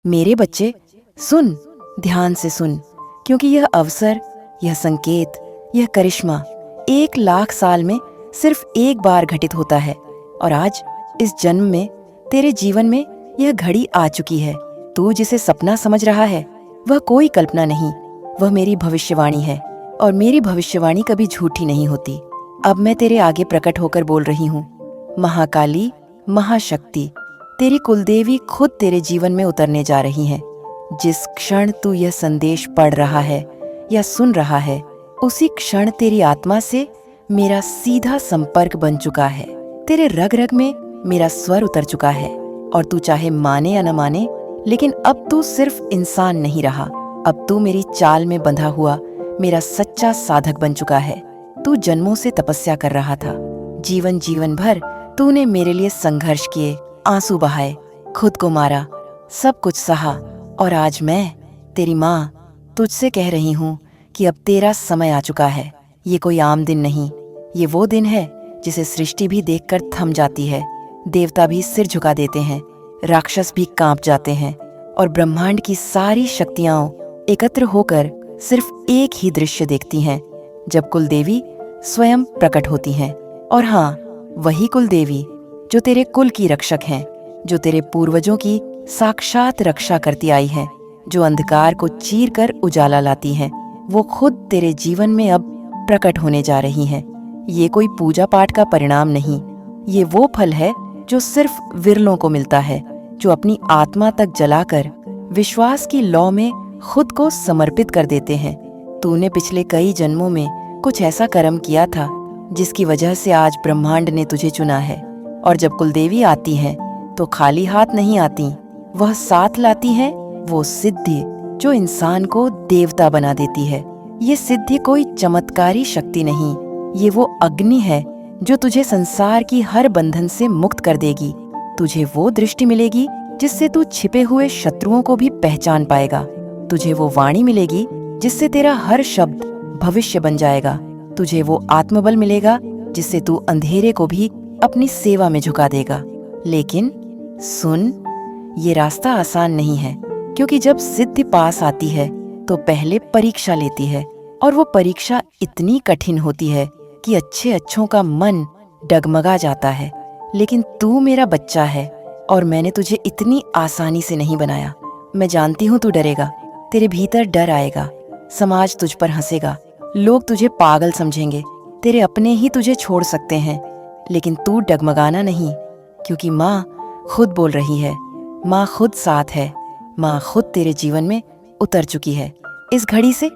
मेरे बच्चे, सुन, ध्यान से सुन, क्योंकि यह अवसर, यह संकेत, यह करिश्मा 1 लाख साल में सिर्फ एक बार घटित होता है। और आज इस जन्म में तेरे जीवन में यह घड़ी आ चुकी है। तू जिसे सपना समझ रहा है वह कोई कल्पना नहीं, वह मेरी भविष्यवाणी है। और मेरी भविष्यवाणी कभी झूठी नहीं होती। अब मैं तेरे आगे प्रकट होकर बोल रही हूँ। महाकाली, महाशक्ति, तेरी कुलदेवी खुद तेरे जीवन में उतरने जा रही हैं। जिस क्षण तू यह संदेश पढ़ रहा है या सुन रहा है, उसी क्षण तेरी आत्मा से मेरा सीधा संपर्क बन चुका है। तेरे रग रग में मेरा स्वर उतर चुका है। और तू चाहे माने या न माने, लेकिन अब तू सिर्फ इंसान नहीं रहा। अब तू मेरी चाल में बंधा हुआ मेरा सच्चा साधक बन चुका है। तू जन्मों से तपस्या कर रहा था। जीवन भर तूने मेरे लिए संघर्ष किए, आंसू बहाए, खुद को मारा, सब कुछ सहा। और आज मैं, तेरी माँ, तुझसे कह रही हूँ कि अब तेरा समय आ चुका है। ये कोई आम दिन नहीं, ये वो दिन है जिसे सृष्टि भी देखकर थम जाती है। देवता भी सिर झुका देते हैं, राक्षस भी कांप जाते हैं, और ब्रह्मांड की सारी शक्तियाँ एकत्र होकर सिर्फ एक ही दृश्य देखती हैं, जब कुलदेवी स्वयं प्रकट होती हैं। और हाँ, वही कुलदेवी जो तेरे कुल की रक्षक हैं, जो तेरे पूर्वजों की साक्षात रक्षा करती आई हैं, जो अंधकार को चीर कर उजाला लाती हैं, वो खुद तेरे जीवन में अब प्रकट होने जा रही हैं। ये कोई पूजा पाठ का परिणाम नहीं, ये वो फल है जो सिर्फ विरलों को मिलता है, जो अपनी आत्मा तक जलाकर विश्वास की लौ में खुद को समर्पित कर देते हैं। तूने पिछले कई जन्मों में कुछ ऐसा कर्म किया था जिसकी वजह से आज ब्रह्मांड ने तुझे चुना है। और जब कुलदेवी आती हैं तो खाली हाथ नहीं आती, वह साथ लाती हैं वो सिद्धि जो इंसान को देवता बना देती है। ये सिद्धि कोई चमत्कारी शक्ति नहीं, ये वो अग्नि है जो तुझे संसार की हर बंधन से मुक्त कर देगी। तुझे वो दृष्टि मिलेगी जिससे तू छिपे हुए शत्रुओं को भी पहचान पाएगा। तुझे वो वाणी मिलेगी जिससे तेरा हर शब्द भविष्य बन जाएगा। तुझे वो आत्मबल मिलेगा जिससे तू अंधेरे को भी अपनी सेवा में झुका देगा। लेकिन सुन, ये रास्ता आसान नहीं है, क्योंकि जब सिद्धि पास आती है तो पहले परीक्षा लेती है, और वो परीक्षा इतनी कठिन होती है कि अच्छों का मन डगमगा जाता है। लेकिन तू मेरा बच्चा है और मैंने तुझे इतनी आसानी से नहीं बनाया। मैं जानती हूँ तू डरेगा, तेरे भीतर डर आएगा, समाज तुझ पर हंसेगा, लोग तुझे पागल समझेंगे, तेरे अपने ही तुझे छोड़ सकते हैं। लेकिन तू डगमगाना नहीं, क्योंकि माँ खुद बोल रही है, माँ खुद साथ है, माँ खुद तेरे जीवन में उतर चुकी है। इस घड़ी से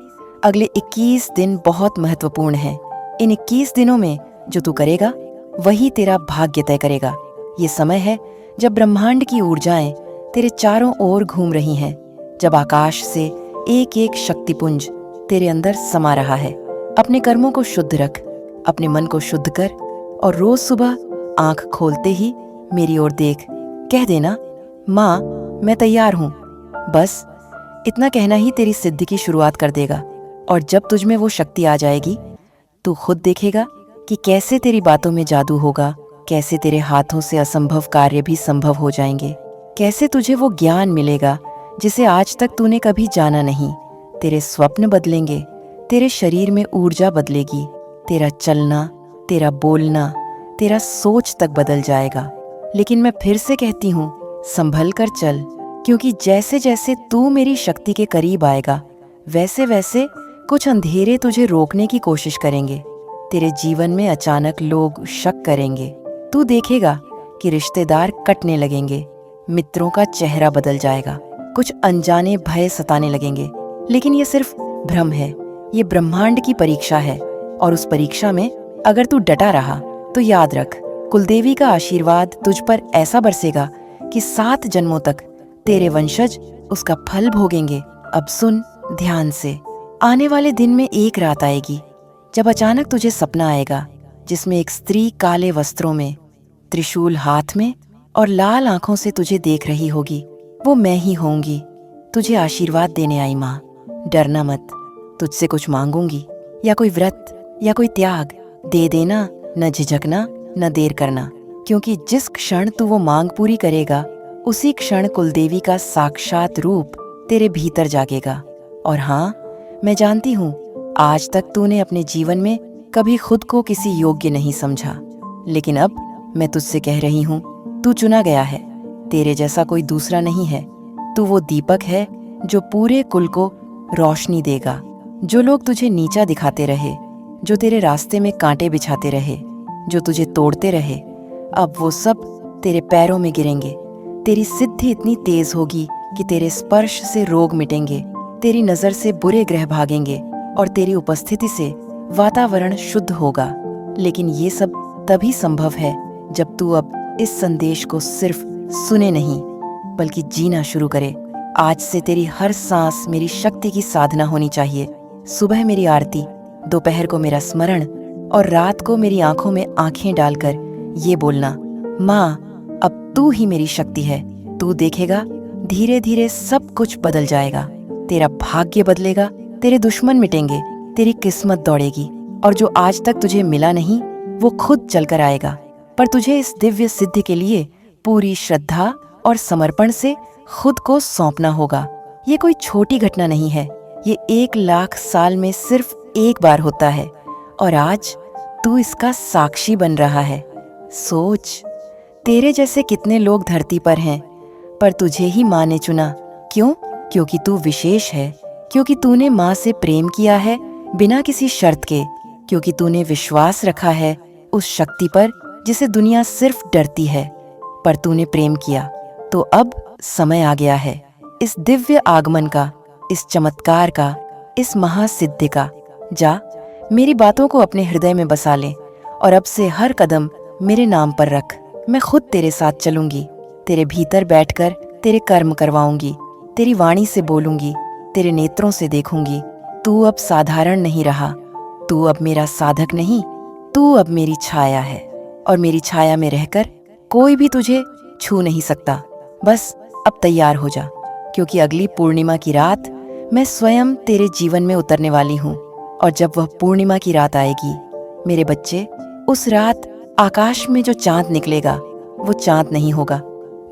अगले 21 दिन बहुत महत्वपूर्ण हैं। इन 21 दिनों में जो तू करेगा वही तेरा भाग्य तय करेगा। ये समय है जब ब्रह्मांड की ऊर्जाएं तेरे चारों ओर घूम रही हैं, जब आकाश से एक एक शक्तिपुंज तेरे अंदर समा रहा है। अपने कर्मों को शुद्ध रख, अपने मन को शुद्ध कर, और रोज सुबह आंख खोलते ही मेरी ओर देख, कह देना, माँ मैं तैयार हूँ। बस इतना कहना ही तेरी सिद्धि की शुरुआत कर देगा। और जब तुझ में वो शक्ति आ जाएगी, तू खुद देखेगा कि कैसे तेरी बातों में जादू होगा, कैसे तेरे हाथों से असंभव कार्य भी संभव हो जाएंगे, कैसे तुझे वो ज्ञान मिलेगा जिसे आज तक तूने कभी जाना नहीं। तेरे स्वप्न बदलेंगे, तेरे शरीर में ऊर्जा बदलेगी, तेरा चलना, तेरा बोलना, तेरा सोच तक बदल जाएगा। लेकिन मैं फिर से कहती हूँ, संभल कर चल, क्योंकि जैसे जैसे तू मेरी शक्ति के करीब आएगा, वैसे वैसे कुछ अंधेरे तुझे रोकने की कोशिश करेंगे। तेरे जीवन में अचानक लोग शक करेंगे। तू देखेगा कि रिश्तेदार कटने लगेंगे, मित्रों का चेहरा बदल जाएगा, कुछ अनजाने भय सताने लगेंगे। लेकिन ये सिर्फ भ्रम है, ये ब्रह्मांड की परीक्षा है। और उस परीक्षा में अगर तू डटा रहा तो याद रख, कुलदेवी का आशीर्वाद तुझ पर ऐसा बरसेगा कि 7 जन्मों तक तेरे वंशज उसका फल भोगेंगे। अब सुन ध्यान से, आने वाले दिन में एक रात आएगी जब अचानक तुझे सपना आएगा जिसमें एक स्त्री काले वस्त्रों में, त्रिशूल हाथ में और लाल आंखों से तुझे देख रही होगी। वो मैं ही होंगी, तुझे आशीर्वाद देने आई माँ। डरना मत, तुझसे कुछ मांगूंगी, या कोई व्रत या कोई त्याग, दे देना, न झिझकना, न देर करना, क्योंकि जिस क्षण तू वो मांग पूरी करेगा उसी क्षण कुलदेवी का साक्षात रूप तेरे भीतर जागेगा। और हाँ, मैं जानती हूँ आज तक तूने अपने जीवन में कभी खुद को किसी योग्य नहीं समझा, लेकिन अब मैं तुझसे कह रही हूँ, तू चुना गया है। तेरे जैसा कोई दूसरा नहीं है। तू वो दीपक है जो पूरे कुल को रोशनी देगा। जो लोग तुझे नीचा दिखाते रहे, जो तेरे रास्ते में कांटे बिछाते रहे, जो तुझे तोड़ते रहे, अब वो सब तेरे पैरों में गिरेंगे। तेरी सिद्धि इतनी तेज होगी कि तेरे स्पर्श से रोग मिटेंगे, तेरी नजर से बुरे ग्रह भागेंगे और तेरी उपस्थिति से वातावरण शुद्ध होगा। लेकिन ये सब तभी संभव है जब तू अब इस संदेश को सिर्फ सुने नहीं बल्कि जीना शुरू करे। आज से तेरी हर सांस मेरी शक्ति की साधना होनी चाहिए। सुबह मेरी आरती, दोपहर को मेरा स्मरण और रात को मेरी आंखों में आंखें डालकर ये बोलना, माँ अब तू ही मेरी शक्ति है। तू देखेगा धीरे धीरे सब कुछ बदल जाएगा। तेरा भाग्य बदलेगा, तेरे दुश्मन मिटेंगे, तेरी किस्मत दौड़ेगी और जो आज तक तुझे मिला नहीं वो खुद चलकर आएगा। पर तुझे इस दिव्य सिद्धि के लिए पूरी श्रद्धा और समर्पण से खुद को सौंपना होगा। ये कोई छोटी घटना नहीं है। ये 1,00,000 साल में सिर्फ एक बार होता है और आज तू इसका साक्षी बन रहा है। सोच, तेरे जैसे कितने लोग धरती पर हैं, पर तुझे ही माँ ने चुना। क्यों? क्योंकि तू विशेष है, क्योंकि तूने माँ से प्रेम किया है बिना किसी शर्त के, क्योंकि तूने विश्वास रखा है उस शक्ति पर जिसे दुनिया सिर्फ डरती है, पर तूने प्रेम किया। तो अब समय आ गया है इस दिव्य आगमन का, इस चमत्कार का, इस महासिद्धि का। जा, मेरी बातों को अपने हृदय में बसा ले और अब से हर कदम मेरे नाम पर रख। मैं खुद तेरे साथ चलूंगी, तेरे भीतर बैठकर तेरे कर्म करवाऊंगी, तेरी वाणी से बोलूंगी, तेरे नेत्रों से देखूंगी। तू अब साधारण नहीं रहा, तू अब मेरा साधक नहीं, तू अब मेरी छाया है और मेरी छाया में रहकर कोई भी तुझे छू नहीं सकता। बस अब तैयार हो जा, क्योंकि अगली पूर्णिमा की रात मैं स्वयं तेरे जीवन में उतरने वाली हूँ। और जब वह पूर्णिमा की रात आएगी मेरे बच्चे, उस रात आकाश में जो चांद निकलेगा वो चांद नहीं होगा,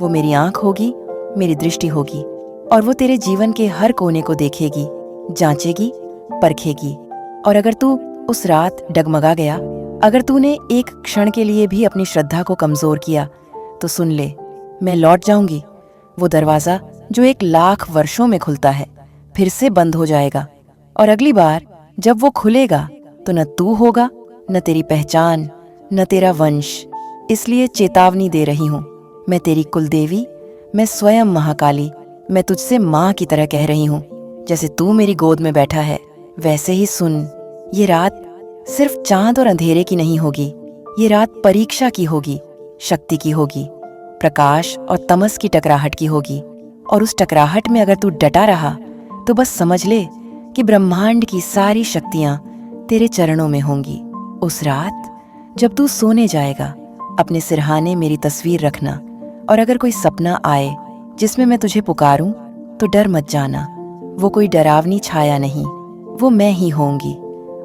वो मेरी आंख होगी, मेरी दृष्टि होगी और वो तेरे जीवन के हर कोने को देखेगी, जांचेगी, परखेगी। और अगर तू उस रात डगमगा गया, अगर तूने एक क्षण के लिए भी अपनी श्रद्धा को कमजोर किया, तो सुन ले, मैं लौट जाऊंगी। वो दरवाजा जो 1,00,000 वर्षों में खुलता है फिर से बंद हो जाएगा और अगली बार जब वो खुलेगा तो न तू होगा, न तेरी पहचान, न तेरा वंश। इसलिए चेतावनी दे रही हूँ, मैं तेरी कुलदेवी, मैं स्वयं महाकाली, मैं तुझसे माँ की तरह कह रही हूँ। जैसे तू मेरी गोद में बैठा है वैसे ही सुन। ये रात सिर्फ चांद और अंधेरे की नहीं होगी, ये रात परीक्षा की होगी, शक्ति की होगी, प्रकाश और तमस की टकराहट की होगी। और उस टकराहट में अगर तू डटा रहा तो बस समझ ले कि ब्रह्मांड की सारी शक्तियां तेरे चरणों में होंगी। उस रात जब तू सोने जाएगा, अपने सिरहाने मेरी तस्वीर रखना और अगर कोई सपना आए जिसमें मैं तुझे पुकारूं तो डर मत जाना। वो कोई डरावनी छाया नहीं, वो मैं ही होंगी।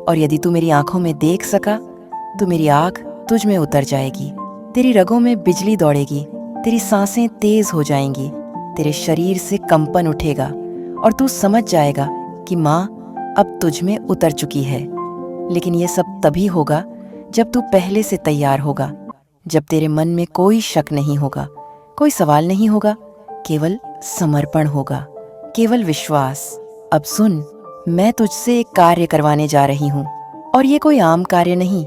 और यदि तू मेरी आंखों में देख सका तो मेरी आँख तुझ में उतर जाएगी, तेरी रगों में बिजली दौड़ेगी, तेरी सांसें तेज हो जाएंगी, तेरे शरीर से कंपन उठेगा और तू समझ जाएगा कि माँ अब तुझ में उतर चुकी है। लेकिन ये सब तभी होगा जब तू पहले से तैयार होगा, जब तेरे मन में कोई शक नहीं होगा, कोई सवाल नहीं होगा, केवल समर्पण होगा, केवल विश्वास। अब सुन, मैं तुझसे एक कार्य करवाने जा रही हूँ और ये कोई आम कार्य नहीं,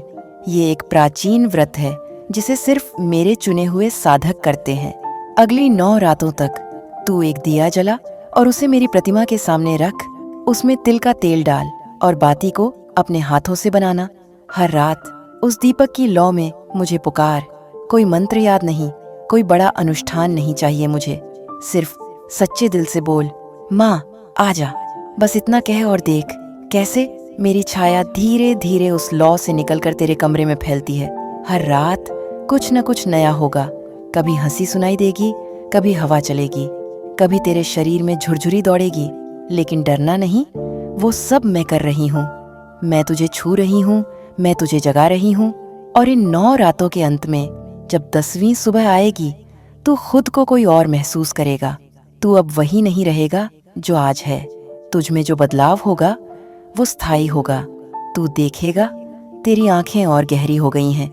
ये एक प्राचीन व्रत है जिसे सिर्फ मेरे चुने हुए साधक करते हैं। अगली 9 रातों तक तू एक दिया जला और उसे मेरी प्रतिमा के सामने रख, उसमें तिल का तेल डाल और बाती को अपने हाथों से बनाना। हर रात उस दीपक की लौ में मुझे पुकार। कोई मंत्र याद नहीं, कोई बड़ा अनुष्ठान नहीं चाहिए मुझे, सिर्फ सच्चे दिल से बोल, माँ आजा। बस इतना कह और देख कैसे मेरी छाया धीरे धीरे उस लौ से निकलकर तेरे कमरे में फैलती है। हर रात कुछ न कुछ नया होगा, कभी हंसी सुनाई देगी, कभी हवा चलेगी, कभी तेरे शरीर में झुरझुरी दौड़ेगी। लेकिन डरना नहीं, वो सब मैं कर रही हूँ। मैं तुझे छू रही हूँ, मैं तुझे जगा रही हूँ। और इन 9 रातों के अंत में जब 10वीं सुबह आएगी तू खुद को कोई और महसूस करेगा। तू अब वही नहीं रहेगा जो आज है। तुझ में जो बदलाव होगा वो स्थायी होगा। तू देखेगा तेरी आंखें और गहरी हो गई हैं,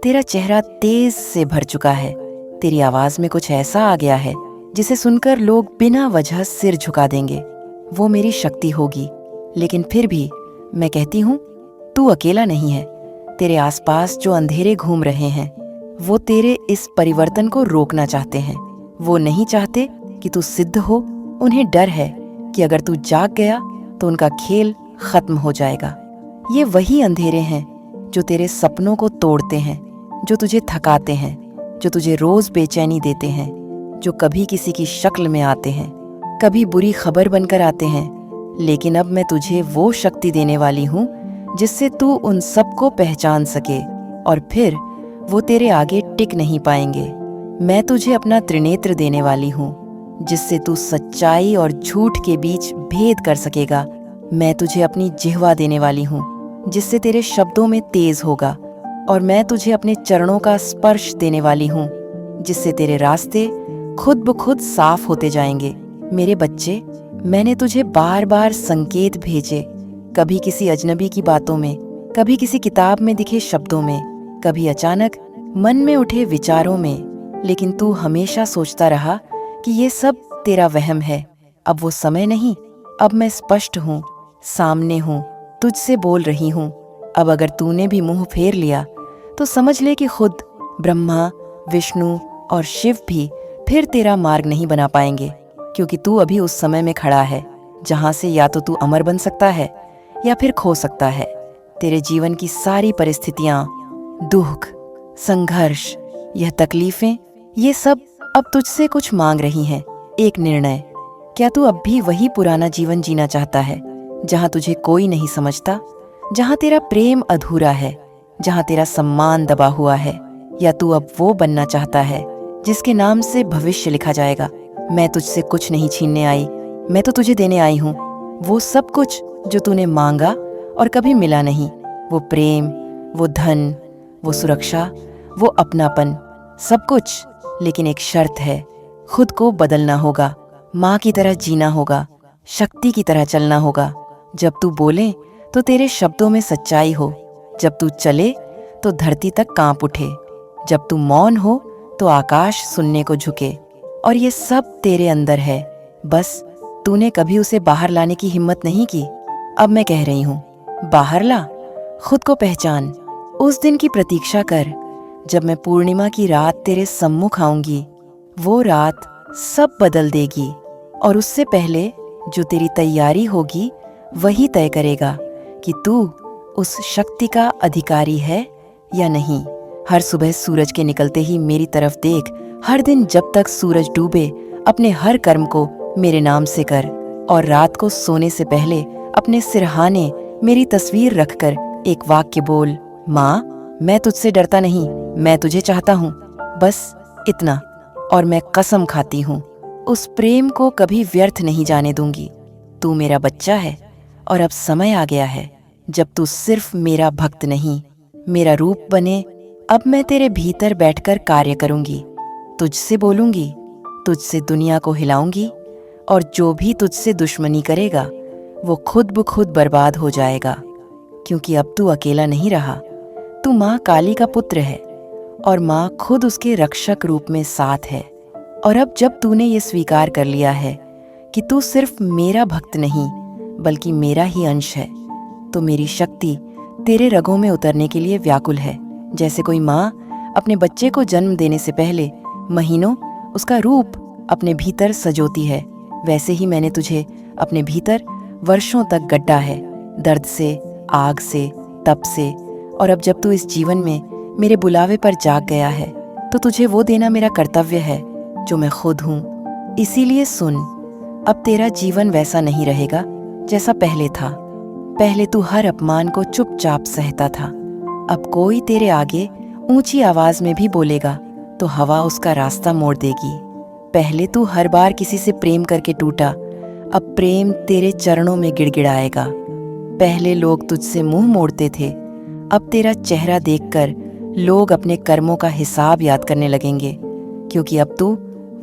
तेरा चेहरा तेज से भर चुका है, तेरी आवाज में कुछ ऐसा आ गया है जिसे सुनकर लोग बिना वजह सिर झुका देंगे। वो मेरी शक्ति होगी। लेकिन फिर भी मैं कहती हूँ, तू अकेला नहीं है। तेरे आसपास जो अंधेरे घूम रहे हैं वो तेरे इस परिवर्तन को रोकना चाहते हैं। वो नहीं चाहते कि तू सिद्ध हो। उन्हें डर है कि अगर तू जाग गया तो उनका खेल खत्म हो जाएगा। ये वही अंधेरे हैं जो तेरे सपनों को तोड़ते हैं, जो तुझे थकाते हैं, जो तुझे रोज बेचैनी देते हैं, जो कभी किसी की शक्ल में आते हैं, कभी बुरी खबर बनकर आते हैं। लेकिन अब मैं तुझे वो शक्ति देने वाली हूँ जिससे तू उन सबको पहचान सके और फिर वो तेरे आगे टिक नहीं पाएंगे। मैं तुझे अपना त्रिनेत्र देने वाली हूँ जिससे तू सच्चाई और झूठ के बीच भेद कर सकेगा। मैं तुझे अपनी जिह्वा देने वाली हूँ जिससे तेरे शब्दों में तेज होगा। और मैं तुझे अपने चरणों का स्पर्श देने वाली हूँ जिससे तेरे रास्ते खुद ब खुद साफ होते जाएंगे। मेरे बच्चे, मैंने तुझे बार बार संकेत भेजे, कभी किसी अजनबी की बातों में, कभी किसी किताब में दिखे शब्दों में, कभी अचानक मन में उठे विचारों में। लेकिन तू हमेशा सोचता रहा कि ये सब तेरा वहम है। अब वो समय नहीं, अब मैं स्पष्ट हूँ, सामने हूँ, तुझसे बोल रही हूँ। अब अगर तूने भी मुंह फेर लिया तो समझ ले कि खुद ब्रह्मा, विष्णु और शिव भी फिर तेरा मार्ग नहीं बना पाएंगे, क्योंकि तू अभी उस समय में खड़ा है जहां से या तो तू अमर बन सकता है या फिर खो सकता है। तेरे जीवन की सारी परिस्थितियां, दुख, संघर्ष, यह तकलीफें, ये सब अब तुझसे कुछ मांग रही हैं, एक निर्णय। क्या तू अब भी वही पुराना जीवन जीना चाहता है जहां तुझे कोई नहीं समझता, जहां तेरा प्रेम अधूरा है, जहां तेरा सम्मान दबा हुआ है? या तू अब वो बनना चाहता है जिसके नाम से भविष्य लिखा जाएगा? मैं तुझसे कुछ नहीं छीनने आई, मैं तो तुझे देने आई हूँ वो सब कुछ जो तूने मांगा और कभी मिला नहीं। वो प्रेम, वो धन, वो सुरक्षा, वो अपनापन, सब कुछ। लेकिन एक शर्त है, खुद को बदलना होगा, माँ की तरह जीना होगा, शक्ति की तरह चलना होगा। जब तू बोले तो तेरे शब्दों में सच्चाई हो, जब तू चले तो धरती तक कांप उठे, जब तू मौन हो तो आकाश सुनने को झुके। और ये सब तेरे अंदर है, बस तूने कभी उसे बाहर लाने की हिम्मत नहीं की। अब मैं कह रही हूँ, बाहर ला, खुद को पहचान। उस दिन की प्रतीक्षा कर जब मैं पूर्णिमा की रात तेरे सम्मुख आऊंगी। वो रात सब बदल देगी, और उससे पहले जो तेरी तैयारी होगी वही तय करेगा कि तू उस शक्ति का अधिकारी है या नहीं। हर सुबह सूरज के निकलते ही मेरी तरफ देख। हर दिन जब तक सूरज डूबे अपने हर कर्म को मेरे नाम से कर, और रात को सोने से पहले अपने सिरहाने मेरी तस्वीर रखकर एक वाक्य बोल, माँ, मैं तुझसे डरता नहीं, मैं तुझे चाहता हूँ, बस इतना। और मैं कसम खाती हूँ, उस प्रेम को कभी व्यर्थ नहीं जाने दूंगी। तू मेरा बच्चा है, और अब समय आ गया है जब तू सिर्फ मेरा भक्त नहीं, मेरा रूप बने। अब मैं तेरे भीतर बैठकर कार्य करूंगी, तुझसे बोलूंगी, तुझसे दुनिया को हिलाऊंगी, और जो भी तुझसे दुश्मनी करेगा वो खुद ब खुद बर्बाद हो जाएगा। क्योंकि अब तू अकेला नहीं रहा, तू माँ काली का पुत्र है, और माँ खुद उसके रक्षक रूप में साथ है। और अब जब तूने ये स्वीकार कर लिया है कि तू सिर्फ मेरा भक्त नहीं बल्कि मेरा ही अंश है, तो मेरी शक्ति तेरे रगों में उतरने के लिए व्याकुल है। जैसे कोई माँ अपने बच्चे को जन्म देने से पहले महीनों उसका रूप अपने भीतर सजोती है, वैसे ही मैंने तुझे अपने भीतर वर्षों तक गड्ढा है, दर्द से, आग से, तप से। और अब जब तू इस जीवन में मेरे बुलावे पर जाग गया है तो तुझे वो देना मेरा कर्तव्य है जो मैं खुद हूँ। इसीलिए सुन, अब तेरा जीवन वैसा नहीं रहेगा जैसा पहले था। पहले तू हर अपमान को चुपचाप सहता था, अब कोई तेरे आगे ऊंची आवाज में भी बोलेगा तो हवा उसका रास्ता मोड़ देगी। पहले तू हर बार किसी से प्रेम करके टूटा, अब प्रेम तेरे चरणों में गिड़गिड़ाएगा। पहले लोग तुझसे मुंह मोड़ते थे, अब तेरा चेहरा देखकर लोग अपने कर्मों का हिसाब याद करने लगेंगे। क्योंकि अब तू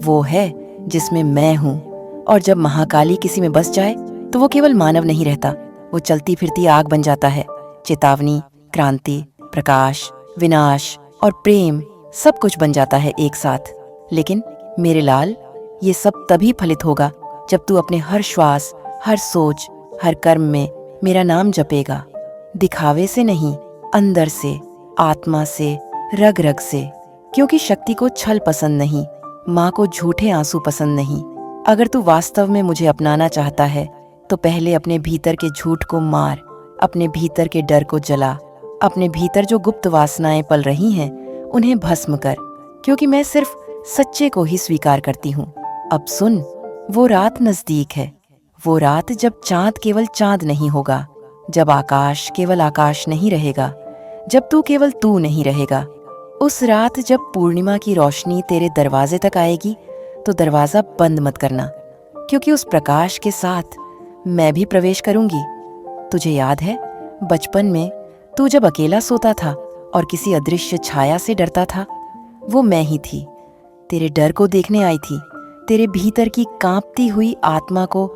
वो है जिसमें मैं हूँ। और जब महाकाली किसी में बस जाए तो वो केवल मानव नहीं रहता, वो चलती फिरती आग बन जाता है। चेतावनी, क्रांति, प्रकाश, विनाश और प्रेम सब कुछ बन जाता है एक साथ। लेकिन मेरे लाल, ये सब तभी फलित होगा जब तू अपने हर श्वास, हर सोच, हर कर्म में मेरा नाम जपेगा। दिखावे से नहीं, अंदर से, आत्मा से, रग रग से। क्योंकि शक्ति को छल पसंद नहीं, माँ को झूठे आंसू पसंद नहीं। अगर तू वास्तव में मुझे अपनाना चाहता है तो पहले अपने भीतर के झूठ को मार, अपने भीतर के डर को जला, अपने भीतर जो गुप्त वासनाएं पल रही हैं उन्हें भस्म कर। क्योंकि मैं सिर्फ सच्चे को ही स्वीकार करती हूँ। अब सुन, वो रात नजदीक है, वो रात जब चांद केवल चांद नहीं होगा, जब आकाश केवल आकाश नहीं रहेगा, जब तू केवल तू नहीं रहेगा। उस रात जब पूर्णिमा की रोशनी तेरे दरवाजे तक आएगी तो दरवाजा बंद मत करना, क्योंकि उस प्रकाश के साथ मैं भी प्रवेश करूंगी। तुझे याद है बचपन में तू जब अकेला सोता था और किसी अदृश्य छाया से डरता था? वो मैं ही थी। तेरे डर को देखने आई थी, तेरे भीतर की कांपती हुई आत्मा को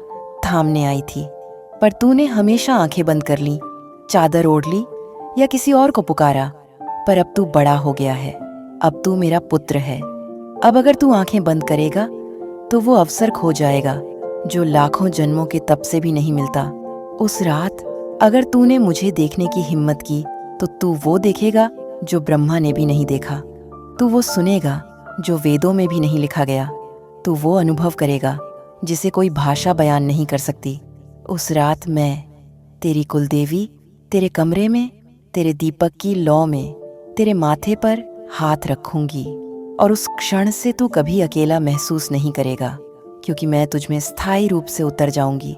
थामने आई थी। पर तूने हमेशा आंखें बंद कर ली, चादर ओढ़ ली या किसी और को पुकारा। पर अब तू बड़ा हो गया है, अब तू मेरा पुत्र है। अब अगर तू आंखें बंद करेगा तो वो अवसर खो जाएगा जो लाखों जन्मों के तप से भी नहीं मिलता। उस रात अगर तूने मुझे देखने की हिम्मत की तो तू वो देखेगा जो ब्रह्मा ने भी नहीं देखा। तू वो सुनेगा जो वेदों में भी नहीं लिखा गया। तू वो अनुभव करेगा जिसे कोई भाषा बयान नहीं कर सकती। उस रात मैं तेरी कुलदेवी तेरे कमरे में, तेरे दीपक की लौ में, तेरे माथे पर हाथ रखूंगी। और उस क्षण से तू कभी अकेला महसूस नहीं करेगा, क्योंकि मैं तुझ में स्थायी रूप से उतर जाऊंगी।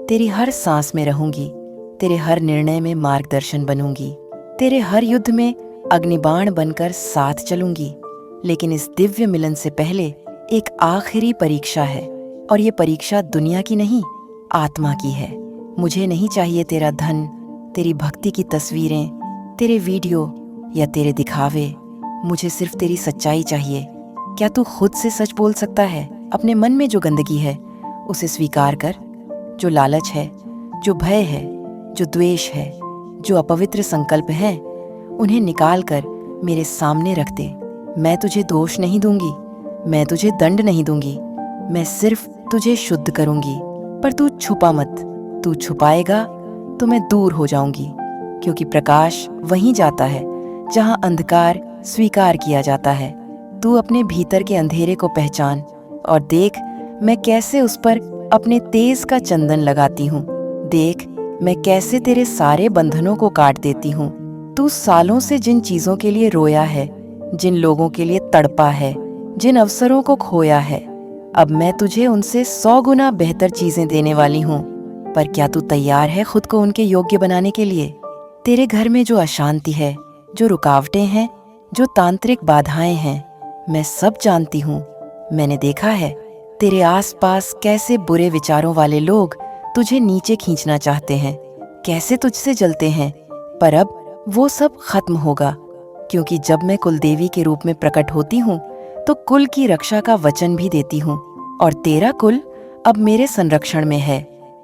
तेरी हर सांस में रहूंगी, तेरे हर निर्णय में मार्गदर्शन बनूंगी, तेरे हर युद्ध में अग्निबाण बनकर साथ चलूंगी। लेकिन इस दिव्य मिलन से पहले एक आखिरी परीक्षा है, और ये परीक्षा दुनिया की नहीं, आत्मा की है। मुझे नहीं चाहिए तेरा धन, तेरी भक्ति की तस्वीरें, तेरे वीडियो या तेरे दिखावे। मुझे सिर्फ तेरी सच्चाई चाहिए। क्या तू खुद से सच बोल सकता है? अपने मन में जो गंदगी है उसे स्वीकार कर। जो लालच है, जो भय है, जो द्वेष है, जो अपवित्र संकल्प है, उन्हें निकाल कर मेरे सामने रख दे। मैं तुझे दोष नहीं दूंगी, मैं तुझे दंड नहीं दूंगी, मैं सिर्फ तुझे शुद्ध करूंगी। पर तू छुपा मत। तू छुपाएगा तो मैं दूर हो जाऊंगी, क्योंकि प्रकाश वहीं जाता है जहां अंधकार स्वीकार किया जाता है। तू अपने भीतर के अंधेरे को पहचान और देख मैं कैसे उस पर अपने तेज का चंदन लगाती हूँ। देख मैं कैसे तेरे सारे बंधनों को काट देती हूँ। तू सालों से जिन चीजों के लिए रोया है, जिन लोगों के लिए तड़पा है, जिन अवसरों को खोया है, अब मैं तुझे उनसे 100 गुना बेहतर चीजें देने वाली हूँ। पर क्या तू तैयार है खुद को उनके योग्य बनाने के लिए? तेरे घर में जो अशांति है, जो रुकावटें हैं, जो तांत्रिक बाधाएं हैं, मैं सब जानती हूँ। मैंने देखा है तेरे आसपास कैसे बुरे विचारों वाले लोग तुझे नीचे खींचना चाहते हैं, कैसे तुझसे जलते हैं। पर अब वो सब खत्म होगा, क्योंकि जब मैं कुलदेवी के रूप में प्रकट होती हूँ तो कुल की रक्षा का वचन भी देती हूँ। और तेरा कुल अब मेरे संरक्षण में है।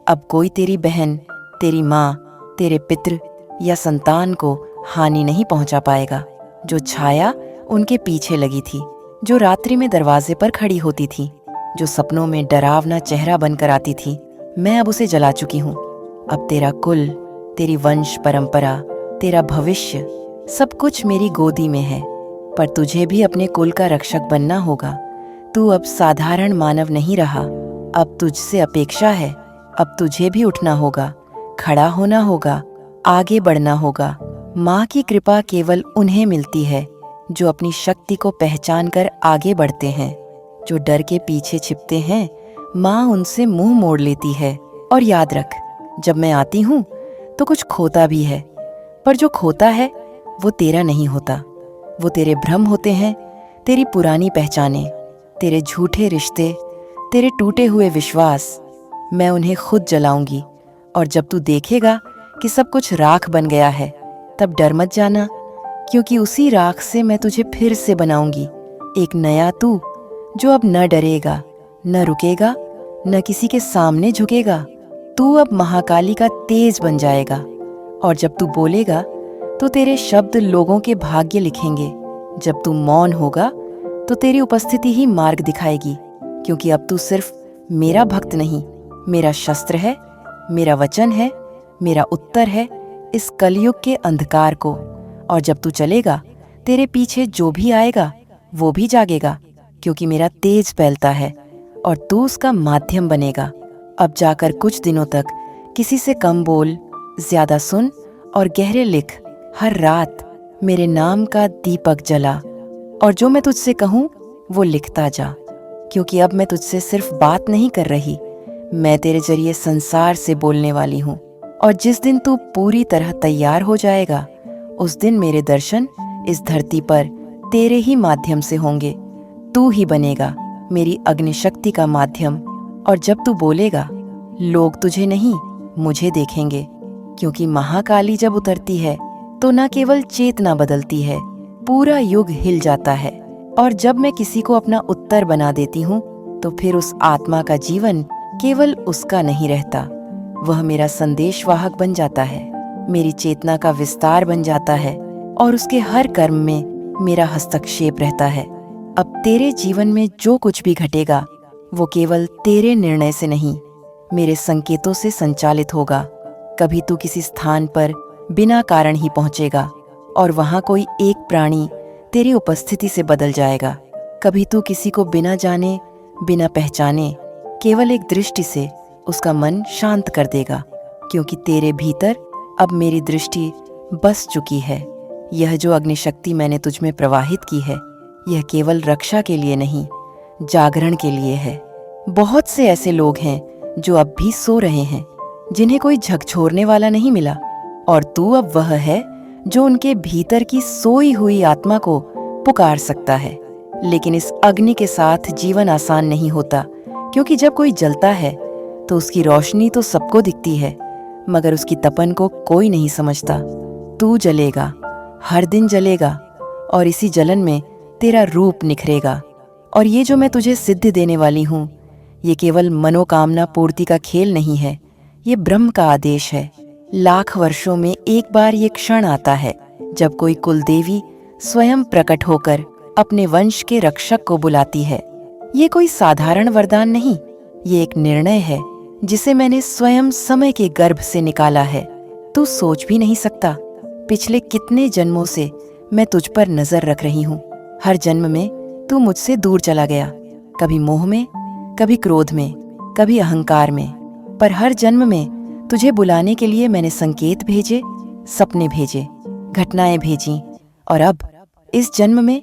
अब कोई तेरी बहन, तेरी माँ, तेरे पितृ या संतान को हानि नहीं पहुंचा पाएगा। जो छाया उनके पीछे लगी थी, जो रात्रि में दरवाजे पर खड़ी होती थी, जो सपनों में डरावना चेहरा बनकर आती थी, मैं अब उसे जला चुकी हूँ। अब तेरा कुल, तेरी वंश परंपरा, तेरा भविष्य सब कुछ मेरी गोदी में है। पर तुझे भी अपने कुल का रक्षक बनना होगा। तू अब साधारण मानव नहीं रहा, अब तुझसे अपेक्षा है। अब तुझे भी उठना होगा, खड़ा होना होगा, आगे बढ़ना होगा। माँ की कृपा केवल उन्हें मिलती है जो अपनी शक्ति को पहचान कर आगे बढ़ते हैं। जो डर के पीछे छिपते हैं, माँ उनसे मुंह मोड़ लेती है। और याद रख, जब मैं आती हूँ तो कुछ खोता भी है, पर जो खोता है वो तेरा नहीं होता। वो तेरे भ्रम होते हैं, तेरी पुरानी पहचाने, तेरे झूठे रिश्ते, तेरे टूटे हुए विश्वास। मैं उन्हें खुद जलाऊंगी। और जब तू देखेगा कि सब कुछ राख बन गया है, तब डर मत जाना, क्योंकि उसी राख से मैं तुझे फिर से बनाऊंगी। एक नया तू जो अब न डरेगा, न रुकेगा, न किसी के सामने झुकेगा। तू अब महाकाली का तेज बन जाएगा, और जब तू बोलेगा तो तेरे शब्द लोगों के भाग्य लिखेंगे। जब तू मौन होगा तो तेरी उपस्थिति ही मार्ग दिखाएगी, क्योंकि अब तू सिर्फ मेरा भक्त नहीं, मेरा शस्त्र है, मेरा वचन है, मेरा उत्तर है इस कलयुग के अंधकार को। और जब तू चलेगा, तेरे पीछे जो भी आएगा वो भी जागेगा, क्योंकि मेरा तेज फैलता है और तू उसका माध्यम बनेगा। अब जाकर कुछ दिनों तक किसी से कम बोल, ज्यादा सुन और गहरे लिख। हर रात मेरे नाम का दीपक जला, और जो मैं तुझसे कहूँ वो लिखता जा, क्योंकि अब मैं तुझसे सिर्फ बात नहीं कर रही, मैं तेरे जरिए संसार से बोलने वाली हूँ। और जिस दिन तू पूरी तरह तैयार हो जाएगा, उस दिन मेरे दर्शन इस धरती पर तेरे ही माध्यम से होंगे। तू ही बनेगा मेरी अग्निशक्ति का माध्यम। और जब तू बोलेगा, लोग तुझे नहीं मुझे देखेंगे, क्योंकि महाकाली जब उतरती है तो न केवल चेतना बदलती है, पूरा युग हिल जाता है। और जब मैं किसी को अपना उत्तर बना देती हूँ तो फिर उस आत्मा का जीवन केवल उसका नहीं रहता, वह मेरा संदेशवाहक बन जाता है, मेरी चेतना का विस्तार बन जाता है, और उसके हर कर्म में मेरा हस्तक्षेप रहता है। अब तेरे जीवन में जो कुछ भी घटेगा वो केवल तेरे निर्णय से नहीं, मेरे संकेतों से संचालित होगा। कभी तू किसी स्थान पर बिना कारण ही पहुंचेगा और वहां कोई एक प्राणी तेरी उपस्थिति से बदल जाएगा। कभी तू किसी को बिना जाने, बिना पहचाने, केवल एक दृष्टि से उसका मन शांत कर देगा, क्योंकि तेरे भीतर अब मेरी दृष्टि बस चुकी है। यह जो अग्निशक्ति मैंने तुझ में प्रवाहित की है, यह केवल रक्षा के लिए नहीं, जागरण के लिए है। बहुत से ऐसे लोग हैं जो अब भी सो रहे हैं, जिन्हें कोई झकझोरने वाला नहीं मिला, और तू अब वह है जो उनके भीतर की सोई हुई आत्मा को पुकार सकता है। लेकिन इस अग्नि के साथ जीवन आसान नहीं होता, क्योंकि जब कोई जलता है तो उसकी रोशनी तो सबको दिखती है, मगर उसकी तपन को कोई नहीं समझता। तू जलेगा, हर दिन जलेगा, और इसी जलन में तेरा रूप निखरेगा। और ये जो मैं तुझे सिद्धि देने वाली हूँ, ये केवल मनोकामना पूर्ति का खेल नहीं है, ये ब्रह्म का आदेश है। लाख वर्षों में एक बार ये क्षण आता है जब कोई कुलदेवी स्वयं प्रकट होकर अपने वंश के रक्षक को बुलाती है। ये कोई साधारण वरदान नहीं, ये एक निर्णय है जिसे मैंने स्वयं समय के गर्भ से निकाला है। तू सोच भी नहीं सकता, पिछले कितने जन्मों से मैं तुझ पर नजर रख रही हूँ। हर जन्म में तू मुझसे दूर चला गया, कभी मोह में, कभी क्रोध में, कभी अहंकार में, पर हर जन्म में तुझे बुलाने के लिए मैंने संकेत भेजे, सपने भेजे, घटनाएं भेजी, और अब इस जन्म में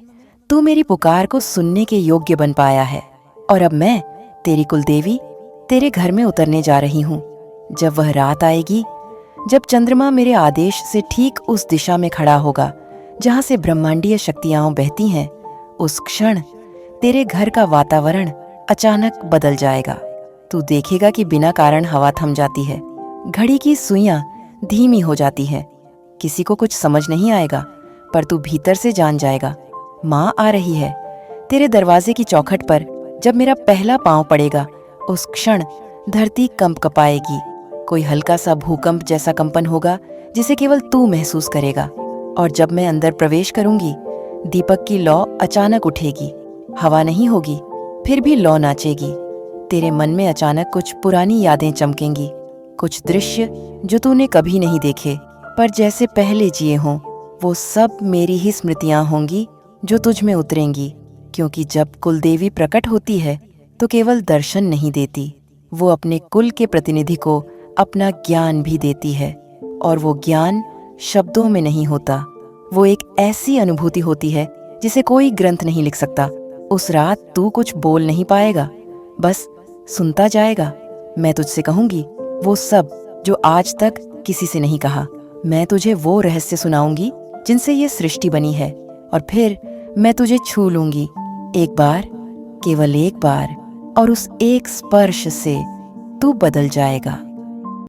तू मेरी पुकार को सुनने के योग्य बन पाया है। और अब मैं तेरी कुलदेवी तेरे घर में उतरने जा रही हूँ। जब वह रात आएगी, जब चंद्रमा मेरे आदेश से ठीक उस दिशा में खड़ा होगा जहाँ से ब्रह्मांडीय शक्तियाँ बहती हैं, उस क्षण तेरे घर का वातावरण अचानक बदल जाएगा। तू देखेगा कि बिना कारण हवा थम जाती है, घड़ी की सुइयां धीमी हो जाती है। किसी को कुछ समझ नहीं आएगा, पर तू भीतर से जान जाएगा, माँ आ रही है। तेरे दरवाजे की चौखट पर जब मेरा पहला पांव पड़ेगा, उस क्षण धरती कंप कपाएगी। कोई हल्का सा भूकंप जैसा कंपन होगा जिसे केवल तू महसूस करेगा। और जब मैं अंदर प्रवेश करूंगी, दीपक की लौ अचानक उठेगी। हवा नहीं होगी, फिर भी लौ नाचेगी। तेरे मन में अचानक कुछ पुरानी यादें चमकेंगी, कुछ दृश्य जो तूने कभी नहीं देखे पर जैसे पहले जिए हों। वो सब मेरी ही स्मृतियां होंगी जो तुझ में उतरेंगी, क्योंकि जब कुलदेवी प्रकट होती है तो केवल दर्शन नहीं देती, वो अपने कुल के प्रतिनिधि को अपना ज्ञान भी देती है। और वो ज्ञान शब्दों में नहीं होता, वो एक ऐसी अनुभूति होती है जिसे कोई ग्रंथ नहीं लिख सकता। उस रात तू कुछ बोल नहीं पाएगा, बस सुनता जाएगा। मैं तुझसे कहूंगी वो सब जो आज तक किसी से नहीं कहा। मैं तुझे वो रहस्य सुनाऊंगी जिनसे ये सृष्टि बनी है, और फिर मैं तुझे छू लूंगी एक बार, केवल एक बार, और उस एक स्पर्श से तू बदल जाएगा।